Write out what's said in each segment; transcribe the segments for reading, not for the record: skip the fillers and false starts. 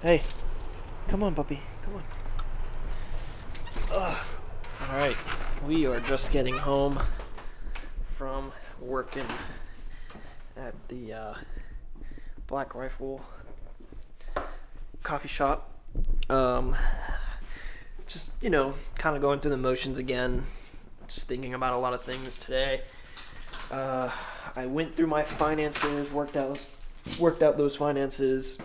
Hey, come on, puppy. Come on. Ugh. All right, we are just getting home from working at the Black Rifle coffee shop. Just, kind of going through the motions again. Just thinking about a lot of things today. I went through my finances, worked out those finances,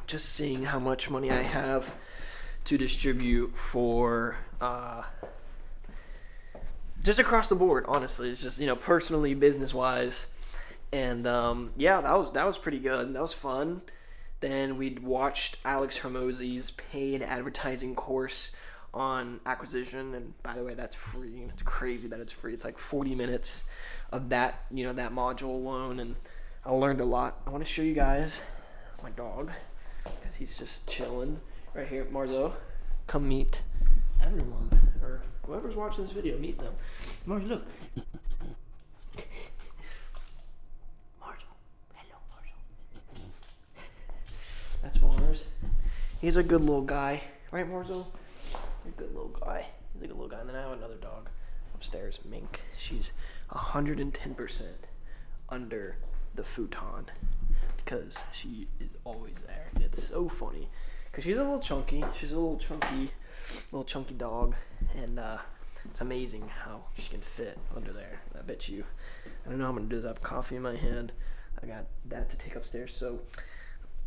just seeing how much money I have to distribute for just across the board. Honestly, it's just personally, business wise, and yeah, that was pretty good. That was fun. Then we watched Alex Hermosi's paid advertising course on acquisition, and by the way, that's free. It's crazy that it's free. It's like 40 minutes of that that module alone, and I learned a lot. I want to show you guys my dog because he's just chilling right here. Marzo, come meet everyone, or whoever's watching this video, meet them. Marzo, look. Marzo, hello, Marzo. That's Mars. He's a good little guy, right, Marzo? He's a good little guy. He's a good little guy. And then I have another dog upstairs, Mink. She's 110% under the futon because she is always there. And it's so funny because she's a little chunky. She's a little chunky dog, and it's amazing how she can fit under there. I bet you. I don't know how I'm gonna do this. I have coffee in my hand. I got that to take upstairs. So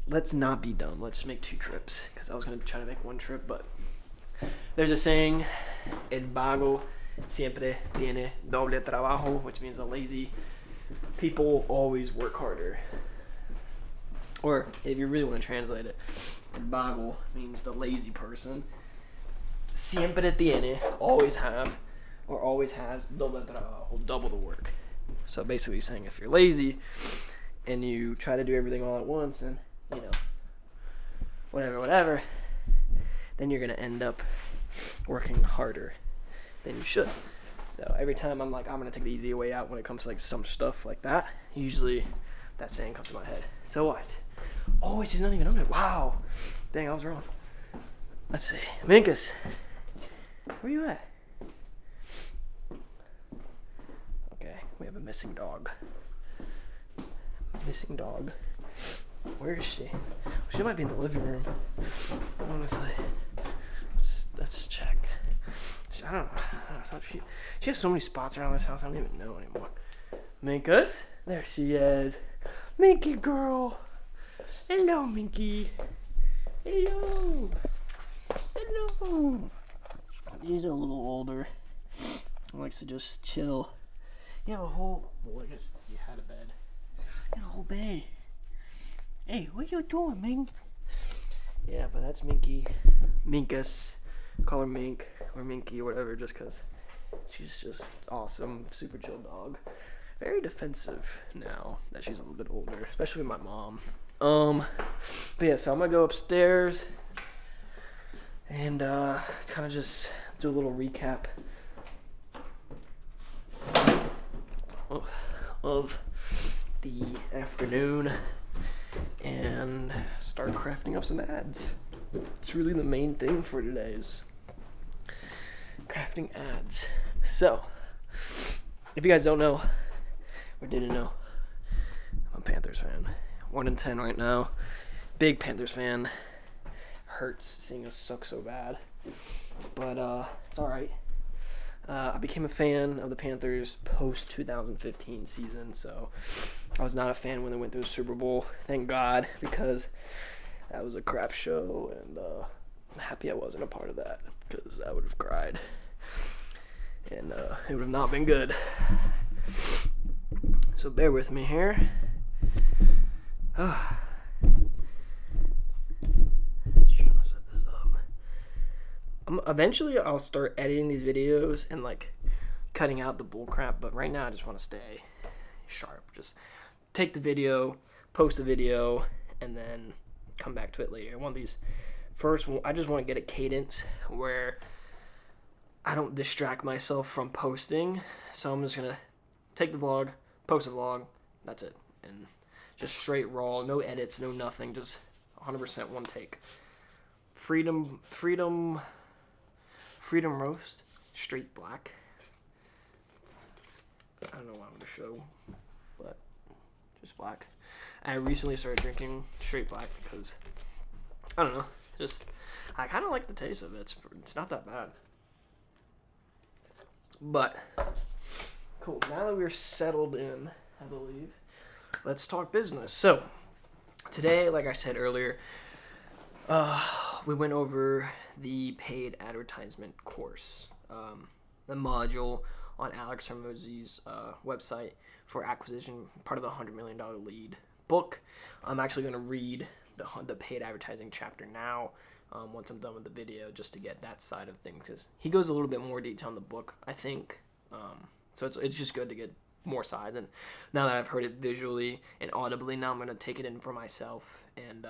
let's not be dumb. Let's make 2 trips because I was gonna try to make 1 trip, but there's a saying: "El vago siempre tiene doble trabajo," which means the lazy people always work harder. Or if you really want to translate it, el vago means the lazy person. Siempre tiene, always have, or always has doble trabajo, double the work. So basically saying if you're lazy and you try to do everything all at once and, whatever, then you're going to end up working harder than you should. So every time I'm like, I'm going to take the easy way out when it comes to like some stuff like that, usually that saying comes to my head. So what? Oh, she's not even on it. Wow. Dang, I was wrong. Let's see. Minkus, where you at? Okay, we have a missing dog. Where is she? She might be in the living room. Honestly. Let's check. I don't know. She has so many spots around this house I don't even know anymore. Minkus? There she is. Minky girl. Hello, Minky. Hello. He's a little older. He likes to just chill. You have a whole... Well, I guess you had a bed. You had a whole bed. Hey, what you doing, Mink? Yeah, but that's Minky. Minkus. Call her Mink or Minky or whatever, just because she's just awesome, super chill dog. Very defensive now that she's a little bit older, especially with my mom. But yeah, so I'm gonna go upstairs and kind of just do a little recap of the afternoon and start crafting up some ads. It's really the main thing for today is crafting ads. So, if you guys don't know, or didn't know, I'm a Panthers fan. 1-10 right now. Big Panthers fan. Hurts seeing us suck so bad. But, it's alright. I became a fan of the Panthers post-2015 season, so I was not a fan when they went through the Super Bowl. Thank God, because that was a crap show, and I'm happy I wasn't a part of that, because I would have cried. And it would have not been good. So bear with me here. Just trying to set this up. Eventually I'll start editing these videos and like cutting out the bull crap, but right now I just want to stay sharp. Just take the video, post the video, and then come back to it later. I want these first. I just want to get a cadence where I don't distract myself from posting. So I'm just gonna take the vlog, post a vlog. That's it, and just straight raw, no edits, no nothing. Just 100% one take. Freedom roast, straight black. I don't know what I'm going to show, but just black. I recently started drinking straight black because, I don't know, just, I kind of like the taste of it. It's not that bad. But, cool. Now that we're settled in, I believe, let's talk business. So, today, like I said earlier, we went over the paid advertisement course, the module on Alex Hermosi's website for acquisition, part of the $100 million lead book. I'm actually going to read the paid advertising chapter now once I'm done with the video, just to get that side of things, because he goes a little bit more detail in the book, I think. So it's just good to get more sides, and now that I've heard it visually and audibly, now I'm going to take it in for myself and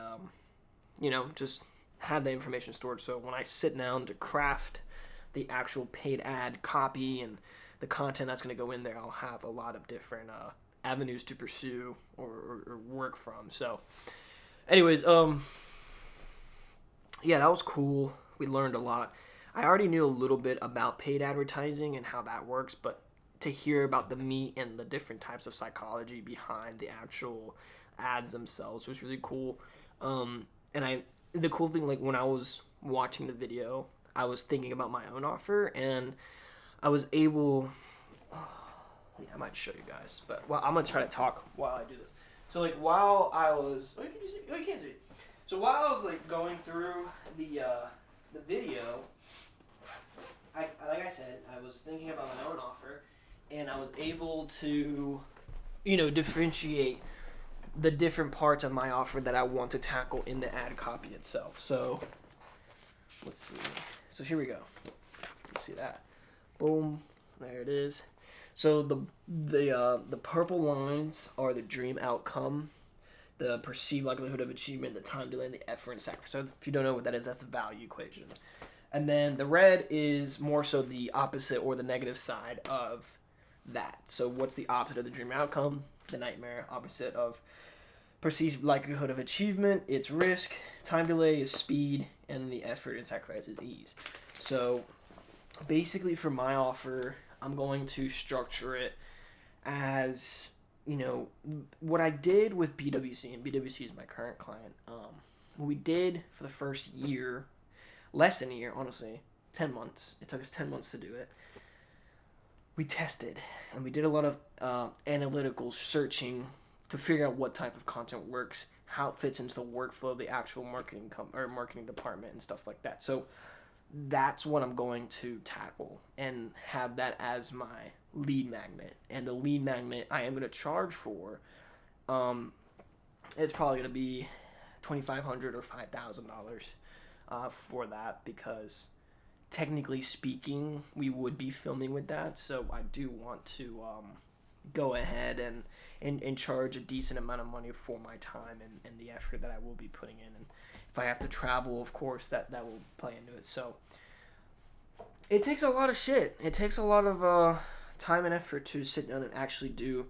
just have the information stored, so when I sit down to craft the actual paid ad copy and the content that's going to go in there, I'll have a lot of different avenues to pursue or work from. So anyways, yeah, that was cool. We learned a lot. I already knew a little bit about paid advertising and how that works, but to hear about the meat and the different types of psychology behind the actual ads themselves was really cool. The cool thing, like when I was watching the video, I was thinking about my own offer, and I was able, I might show you guys, but I'm going to try to talk while I do this. So like while I was, you can't see. So while I was like going through the video, like I said, I was thinking about my own offer, and I was able to, differentiate the different parts of my offer that I want to tackle in the ad copy itself. So let's see. So here we go. You see that? Boom. There it is. So the purple lines are the dream outcome, the perceived likelihood of achievement, the time delay, and the effort and sacrifice. So if you don't know what that is, that's the value equation. And then the red is more so the opposite or the negative side of that. So what's the opposite of the dream outcome? The nightmare. Opposite of perceived likelihood of achievement, it's risk. Time delay is speed, and the effort and sacrifice is ease. So basically for my offer, I'm going to structure it as, what I did with BWC, and BWC is my current client. What we did for the first year, less than a year, honestly, 10 months. It took us 10 months to do it. We tested, and we did a lot of analytical searching to figure out what type of content works, how it fits into the workflow of the actual marketing department and stuff like that. So that's what I'm going to tackle and have that as my lead magnet. And the lead magnet I am going to charge for, it's probably going to be $2,500 or $5,000 for that, because technically speaking, we would be filming with that. So I do want to go ahead and charge a decent amount of money for my time and the effort that I will be putting in. And if I have to travel, of course, that will play into it. So it takes a lot of shit. It takes a lot of time and effort to sit down and actually do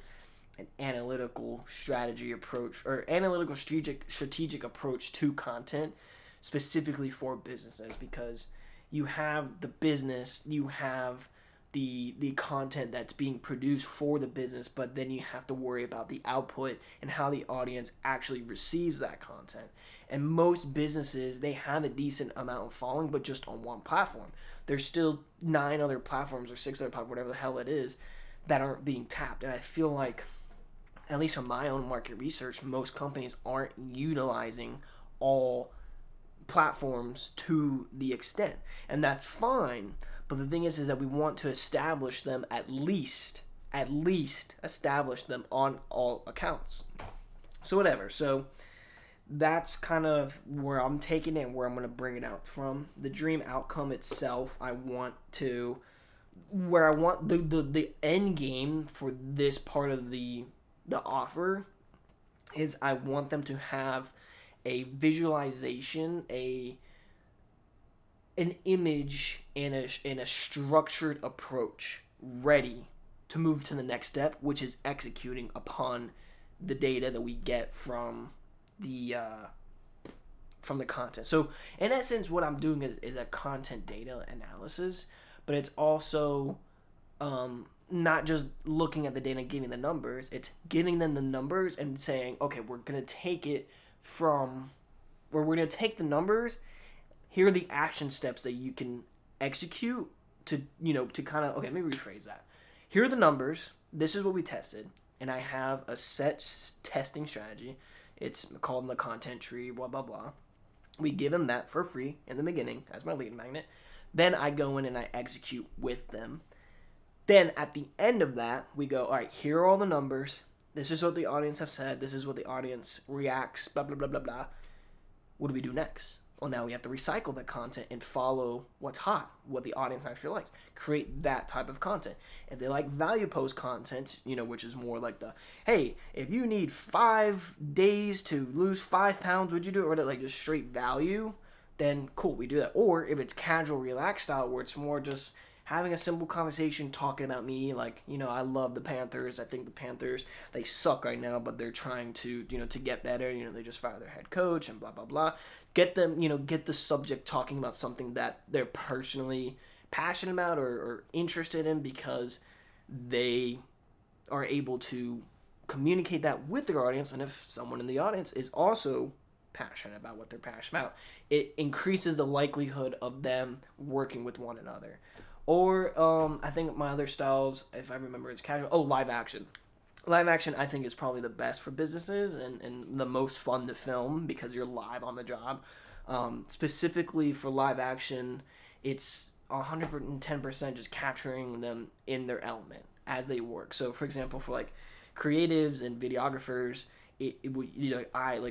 an analytical strategy approach, or analytical strategic approach to content specifically for businesses, because you have the business, you have the content that's being produced for the business, but then you have to worry about the output and how the audience actually receives that content. And most businesses, they have a decent amount of following, but just on one platform. There's still 9 other platforms or 6 other platforms, whatever the hell it is, that aren't being tapped. And I feel like, at least from my own market research, most companies aren't utilizing all platforms to the extent. And that's fine. But the thing is that we want to establish them, at least establish them on all accounts. So whatever. So that's kind of where I'm taking it and where I'm going to bring it out from. The dream outcome itself, I want the end game for this part of the offer is I want them to have a visualization, an image, and a structured approach ready to move to the next step, which is executing upon the data that we get from the from the content. So in essence, what I'm doing is a content data analysis, but it's also not just looking at the data and giving the numbers. It's giving them the numbers and saying, okay, we're going to take it from where we're going to take the numbers. Here are the action steps that you can execute to, to kind of, okay, let me rephrase that. Here are the numbers. This is what we tested. And I have a set testing strategy. It's called the content tree, blah, blah, blah. We give them that for free in the beginning as my lead magnet. Then I go in and I execute with them. Then at the end of that, we go, all right, here are all the numbers. This is what the audience have said. This is what the audience reacts, blah, blah, blah, blah, blah. What do we do next? Well, now we have to recycle that content and follow what's hot, what the audience actually likes. Create that type of content. If they like value post content, which is more like the, hey, if you need 5 days to lose 5 pounds, would you do it? Or like just straight value, then cool, we do that. Or if it's casual, relaxed style, where it's more just having a simple conversation talking about me, like, I love the Panthers. I think the Panthers, they suck right now, but they're trying to, to get better. They just fired their head coach and blah, blah, blah. Get them, get the subject talking about something that they're personally passionate about or interested in, because they are able to communicate that with their audience. And if someone in the audience is also passionate about what they're passionate about, it increases the likelihood of them working with one another. Or I think my other styles, if I remember, it's casual. Oh, live action. Live action, I think, is probably the best for businesses and the most fun to film because you're live on the job. Specifically for live action, it's 110% just capturing them in their element as they work. So, for example, for like creatives and videographers, it would,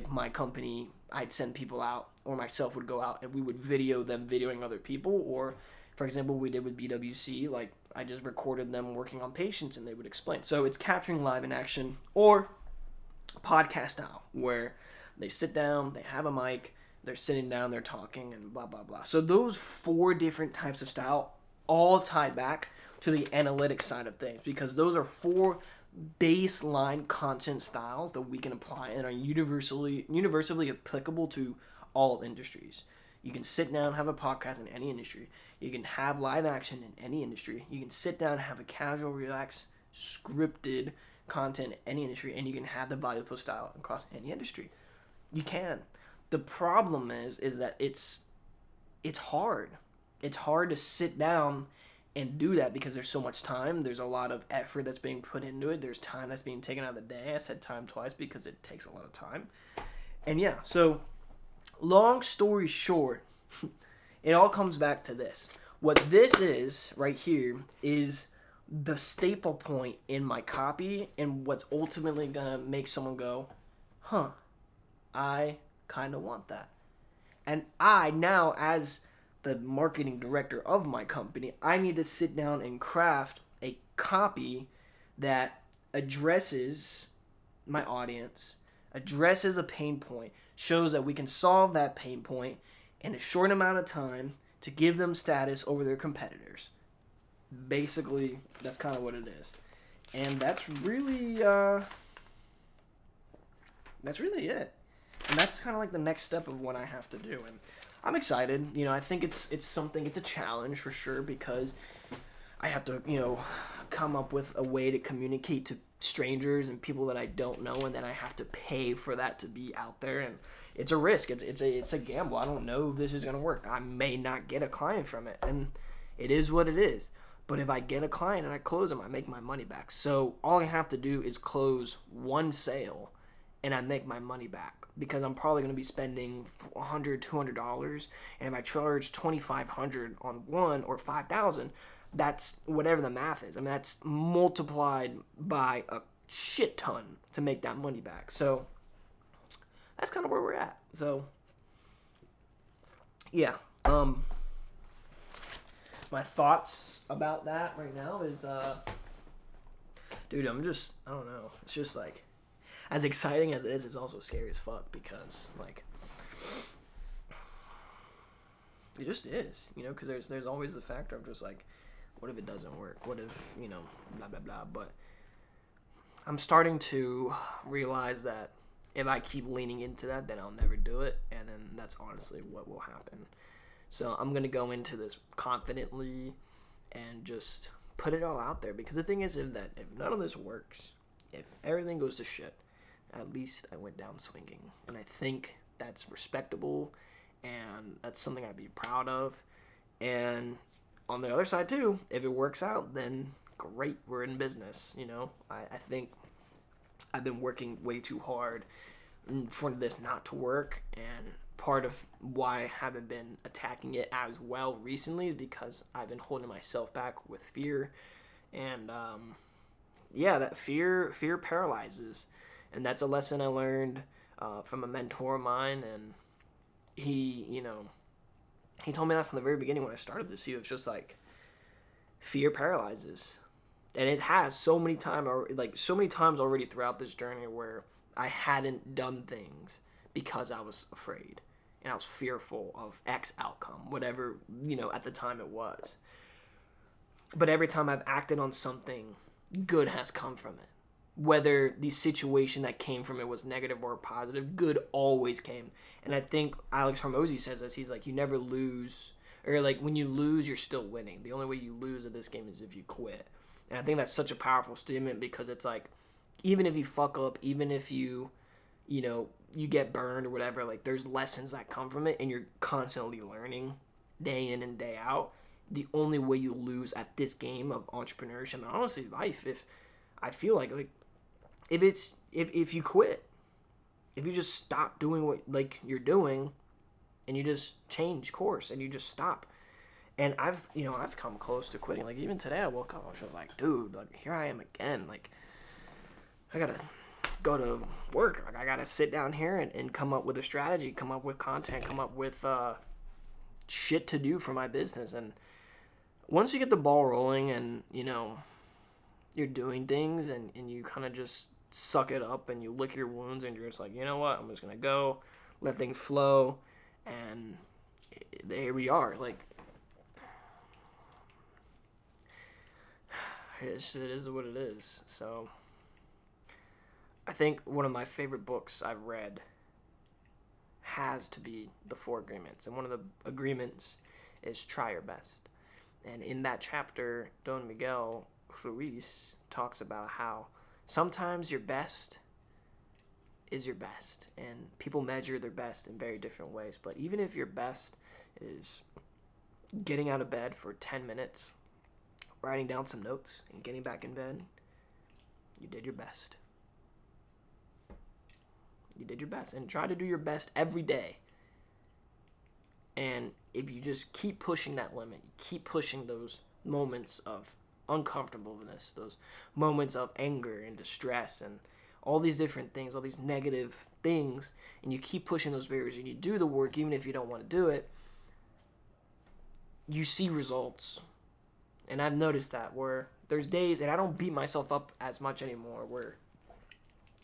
my company, I'd send people out, or myself would go out and we would video them videoing other people. Or, for example, we did with BWC, like I just recorded them working on patients and they would explain. So it's capturing live in action. Or podcast style, where they sit down, they have a mic, they're sitting down, they're talking, and blah, blah, blah. So those 4 different types of style all tie back to the analytics side of things, because those are 4 baseline content styles that we can apply and are universally applicable to all industries. You can sit down and have a podcast in any industry. You can have live action in any industry. You can sit down and have a casual, relaxed, scripted content in any industry, and you can have the value post style across any industry. You can. The problem is that it's hard. It's hard to sit down and do that because there's so much time. There's a lot of effort that's being put into it. There's time that's being taken out of the day. I said time twice because it takes a lot of time. And yeah, so long story short, it all comes back to this. What this is right here is the staple point in my copy, and what's ultimately going to make someone go, I kind of want that. And I now, as the marketing director of my company, I need to sit down and craft a copy that addresses my audience, addresses a pain point, shows that we can solve that pain point in a short amount of time to give them status over their competitors. Basically, that's kind of what it is. And that's really it. And that's kind of like the next step of what I have to do. And I'm excited. I think it's a challenge for sure, because I have to, come up with a way to communicate to strangers and people that I don't know, and then I have to pay for that to be out there, and it's a risk. It's a gamble. I don't know if this is going to work. I may not get a client from it, and it is what it is. But if I get a client and I close them, I make my money back. So all I have to do is close one sale, and I make my money back, because I'm probably going to be spending $100, $200, and if I charge $2,500 on one, or $5,000, that's whatever the math is. I mean, that's multiplied by a shit ton to make that money back. So that's kind of where we're at. So yeah, my thoughts about that right now is, dude, I don't know. It's just like, as exciting as it is, it's also scary as fuck, because like, it just is, because there's always the factor of just like, what if it doesn't work? What if, blah, blah, blah. But I'm starting to realize that if I keep leaning into that, then I'll never do it, and then that's honestly what will happen. So I'm going to go into this confidently and just put it all out there, because the thing is, if none of this works, if everything goes to shit, at least I went down swinging, and I think that's respectable, and that's something I'd be proud of. And on the other side too, if it works out, then great, we're in business. I think I've been working way too hard for this not to work, and part of why I haven't been attacking it as well recently is because I've been holding myself back with fear. And that fear paralyzes, and that's a lesson I learned from a mentor of mine. And he told me that from the very beginning when I started this. He was just like, fear paralyzes. And it has so many times already throughout this journey where I hadn't done things because I was afraid and I was fearful of X outcome, whatever, at the time it was. But every time I've acted on something, good has come from it. Whether the situation that came from it was negative or positive, good always came. And I think Alex Hormozy says this. He's like, you never lose, or like when you lose, you're still winning. The only way you lose at this game is if you quit. And I think that's such a powerful statement, because it's like, even if you fuck up, even if you get burned or whatever, like there's lessons that come from it, and you're constantly learning day in and day out. The only way you lose at this game of entrepreneurship, and honestly life, if you quit, if you just stop doing what like you're doing, and you just change course and you just stop. And I've come close to quitting. Like even today I woke up, I was just like, dude, like here I am again. Like I gotta go to work. Like I gotta sit down here and come up with a strategy, come up with content, come up with shit to do for my business. And once you get the ball rolling and you're doing things, and you kind of just suck it up and you lick your wounds, and you're just like, you know what, I'm just gonna go let things flow. And here we are. Like it is what it is. So I think one of my favorite books I've read has to be The 4 Agreements. And one of the agreements is try your best. And in that chapter, Don Miguel Ruiz talks about how sometimes your best is your best. And people measure their best in very different ways. But even if your best is getting out of bed for 10 minutes, writing down some notes, and getting back in bed, you did your best. You did your best. And try to do your best every day. And if you just keep pushing that limit, you keep pushing those moments of uncomfortableness, those moments of anger and distress and all these different things, all these negative things, and you keep pushing those barriers and you do the work even if you don't want to do it, you see results. And I've noticed that where there's days, and I don't beat myself up as much anymore, where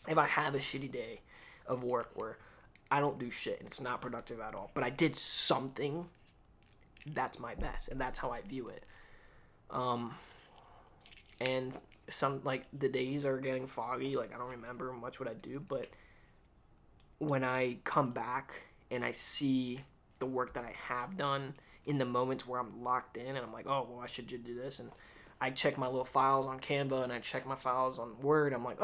if I have a shitty day of work where I don't do shit and it's not productive at all, but I did something, that's my best, and that's how I view it. And some, like, the days are getting foggy, like I don't remember much what I do, but when I come back and I see the work that I have done in the moments where I'm locked in and I'm like, oh, well, I should do this, and I check my little files on Canva and I check my files on Word, I'm like,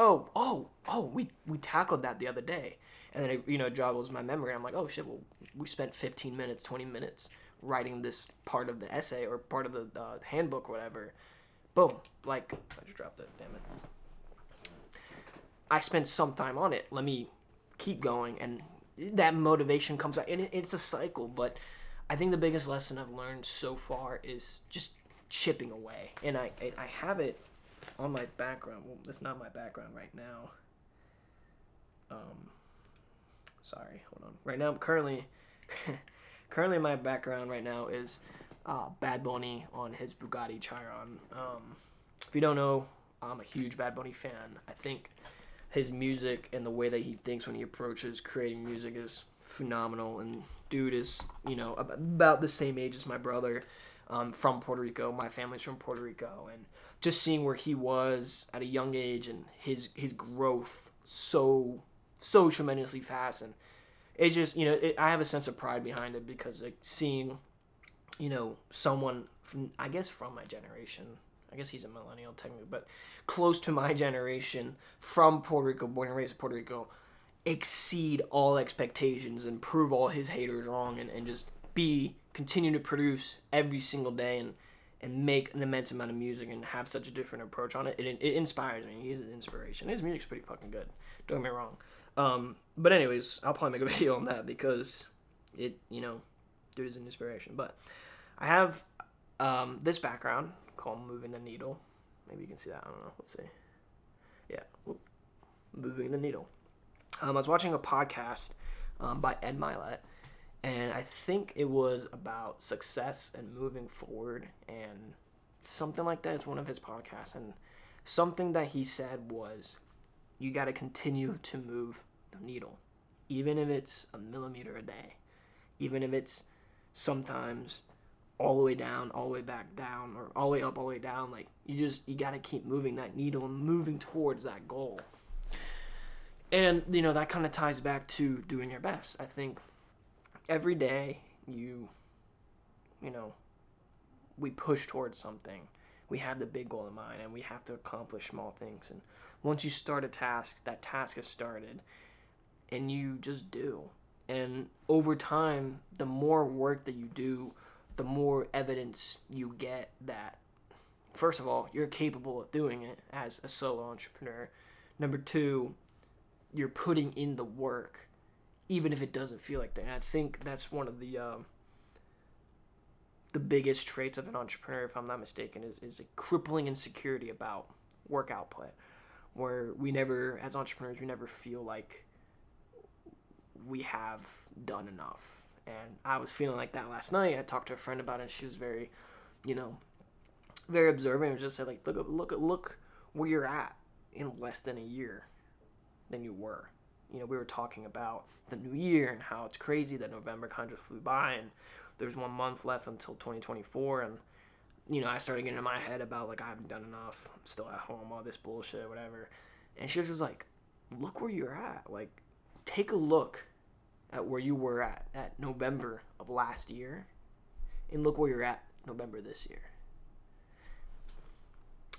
we tackled that the other day. And then it joggles my memory. I'm like, oh shit, well, we spent 15 minutes, 20 minutes writing this part of the essay or part of the handbook, whatever. Boom. Like, I just dropped it, damn it. I spent some time on it. Let me keep going. And that motivation comes out. And it's a cycle. But I think the biggest lesson I've learned so far is just chipping away. And I have it on my background. Well, that's not my background right now. Sorry, hold on. Right now, I'm currently my background right now is Bad Bunny on his Bugatti Chiron. If you don't know, I'm a huge Bad Bunny fan. I think his music and the way that he thinks when he approaches creating music is phenomenal. And dude is, about the same age as my brother, from Puerto Rico. My family's from Puerto Rico. And just seeing where he was at a young age and his growth so so tremendously fast, and it just, I have a sense of pride behind it because, like, seeing, someone from, I guess, from my generation, I guess he's a millennial technically, but close to my generation, from Puerto Rico, born and raised in Puerto Rico, exceed all expectations and prove all his haters wrong, and just continue to produce every single day, and make an immense amount of music and have such a different approach on it. It inspires me. He is an inspiration. His music's pretty fucking good. Don't get me wrong. But anyways, I'll probably make a video on that because dude is an inspiration. But I have this background called Moving the Needle. Maybe you can see that. I don't know. Let's see. Yeah. Moving the Needle. I was watching a podcast by Ed Milet, and I think it was about success and moving forward and something like that. It's one of his podcasts, and something that he said was, you got to continue to move the needle, even if it's a millimeter a day, even if it's sometimes all the way down, all the way back down, or all the way up, all the way down. Like, you got to keep moving that needle and moving towards that goal. And, that kind of ties back to doing your best. I think every day we push towards something. We have the big goal in mind, and we have to accomplish small things. And once you start a task, that task is started, and you just do. And over time, the more work that you do, the more evidence you get that, first of all, you're capable of doing it as a solo entrepreneur. Number two, you're putting in the work, even if it doesn't feel like that. And I think that's one of the biggest traits of an entrepreneur, if I'm not mistaken, is a crippling insecurity about work output, where as entrepreneurs, we never feel like we have done enough. And I was feeling like that last night. I talked to a friend about it, and she was very, very observant, and just said, like, look where you're at in less than a year than you were. We were talking about the new year and how it's crazy that November kind of just flew by, and there's 1 month left until 2024, and I started getting in my head about, like, I haven't done enough, I'm still at home, all this bullshit, whatever. And she was just like, look where you're at. Like, take a look at where you were at November of last year, and look where you're at November this year.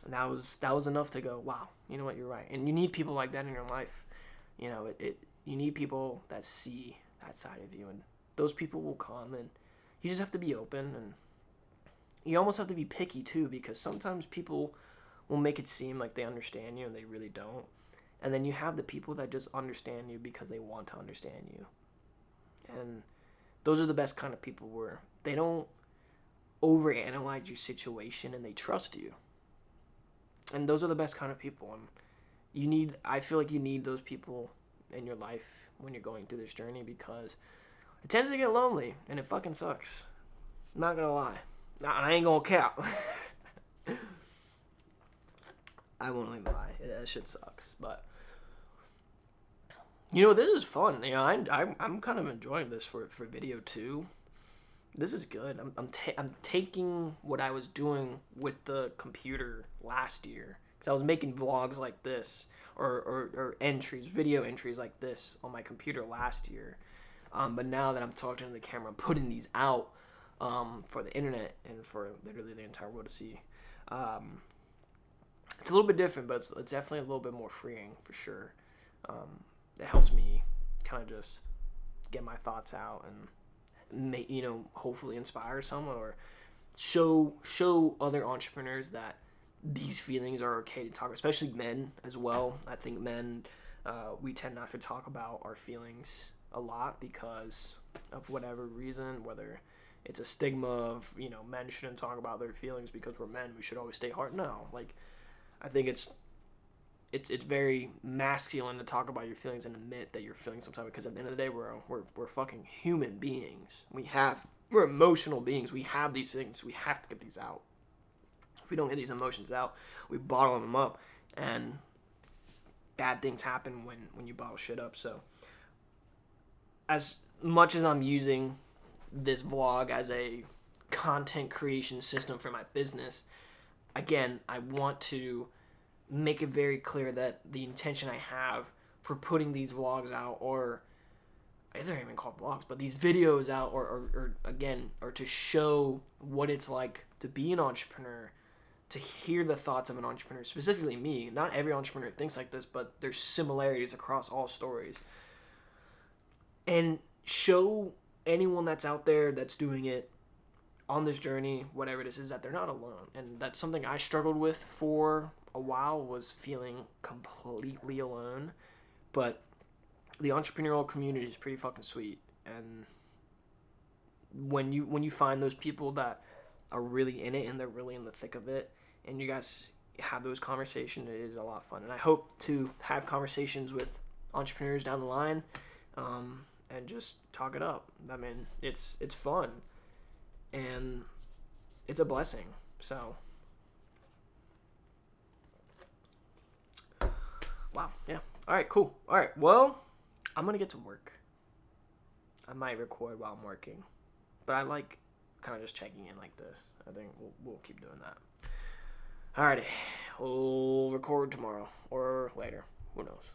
And that was enough to go, wow, you know what, you're right. And you need people like that in your life. You need people that see that side of you, and those people will come, and you just have to be open, and you almost have to be picky too, because sometimes people will make it seem like they understand you and they really don't. And then you have the people that just understand you because they want to understand you. And those are the best kind of people, where they don't overanalyze your situation and they trust you. And those are the best kind of people. And I feel like you need those people in your life when you're going through this journey, because it tends to get lonely and it fucking sucks. I'm not gonna lie. I ain't gonna cap. I won't even lie. That shit sucks. But this is fun. I'm kind of enjoying this for video too. This is good. I'm taking what I was doing with the computer last year, because I was making vlogs like this, or video entries like this on my computer last year. But now that I'm talking to the camera, I'm putting these out for the internet and for literally the entire world to see. It's a little bit different, but it's definitely a little bit more freeing for sure. It helps me kind of just get my thoughts out and hopefully inspire someone, or show other entrepreneurs that these feelings are okay to talk, especially men as well. I think men, we tend not to talk about our feelings a lot because of whatever reason, whether it's a stigma of, men shouldn't talk about their feelings because we're men, we should always stay hard. No, like, I think it's very masculine to talk about your feelings and admit that you're feeling sometimes, because at the end of the day, we're fucking human beings. We're emotional beings. We have these things. We have to get these out. If we don't get these emotions out, we bottle them up, and bad things happen when you bottle shit up. So as much as I'm using this vlog as a content creation system for my business, again, I want to make it very clear that the intention I have for putting these vlogs out, or they're even called vlogs, but these videos out, or to show what it's like to be an entrepreneur, to hear the thoughts of an entrepreneur, specifically me. Not every entrepreneur thinks like this, but there's similarities across all stories. And show anyone that's out there that's doing it on this journey, whatever it is that they're not alone. And that's something I struggled with for a while, was feeling completely alone. But the entrepreneurial community is pretty fucking sweet. And when you find those people that are really in it and they're really in the thick of it, and you guys have those conversations, it is a lot of fun. And I hope to have conversations with entrepreneurs down the line, and just talk it up. I mean, it's fun, and it's a blessing. So, wow, yeah. All right, cool. All right, well, I'm gonna get to work. I might record while I'm working, but I like kind of just checking in like this. I think we'll keep doing that. Alrighty, we'll record tomorrow or later. Who knows?